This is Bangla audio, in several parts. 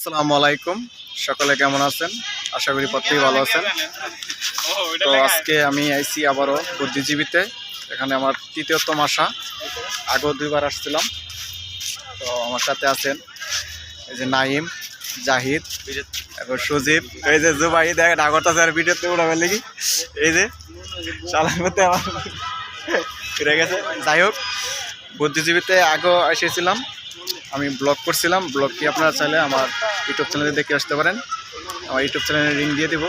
আসসালামু আলাইকুম, সকলে কেমন আছেন? আশা করি প্রত্যেকেই ভালো আছেন। তো আজকে আমি আইছি আবারও বুদ্ধিজীবীতে। এখানে আমার তৃতীয়তম আসা। আগেও দুইবার আসছিলাম। তো আমার সাথে আছেন এই যে নাইম, জাহিদ, এরপর সুজিব, এই যে জুবাই দেখেন আগরটা ভিডিওতে উড়াবে লেগে এই যে চালান করতে আমার ফিরে গেছে। যাই হোক, বুদ্ধিজীবীতে আগেও এসেছিলাম, আমি ব্লগ করছিলাম। ব্লগটি আপনারা চাইলে আমার ইউটিউব চ্যানেলে দেখে আসতে পারেন। আমার ইউটিউব চ্যানেলে লিঙ্ক দিয়ে দেবো।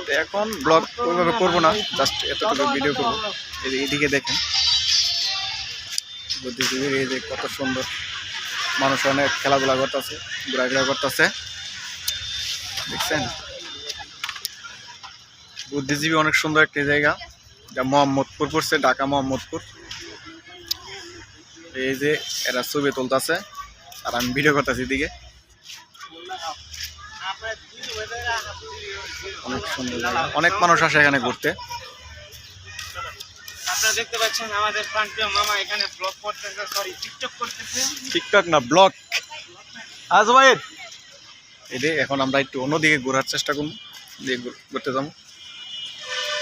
তো এখন ব্লগ ওইভাবে করবো না, জাস্ট এতটুকু ভিডিও করবো। এইদিকে দেখেন বুদ্ধিজীবীর এই যে কত সুন্দর, মানুষ অনেক খেলাধুলা করতেছে, ঘোরাঘুরা করতেছে, দেখছেন? বুদ্ধিজীবী অনেক সুন্দর একটি জায়গা, যা মোহাম্মদপুর পড়ছে, ঢাকা মোহাম্মদপুর। এই যে এরা ছবি তুলতেছে আর আমি ভিডিও করতেছি। দিকে অনেক সুন্দর জায়গা, অনেক মানুষ আসে এখানে ঘুরতে। আপনারা দেখতে পাচ্ছেন আমাদের প্রান্তীয় মামা এখানে ব্লগ করতেছে, সরি টিকটক করতেছে। টিকটক না, ব্লগ। আজমাইদ এই যে এখন আমরা একটু অন্যদিকে ঘোরার চেষ্টা করবো, দিয়ে ঘুরতে যাবো।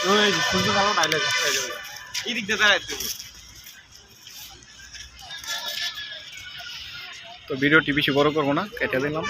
ওই শুনতে ভালো নাইলে যাচ্ছে যাবে এই দিক দিয়ে দাঁড়াইতে হবে। তো ভিডিওটি বেশি বড় করবো না, কেটে দিলাম।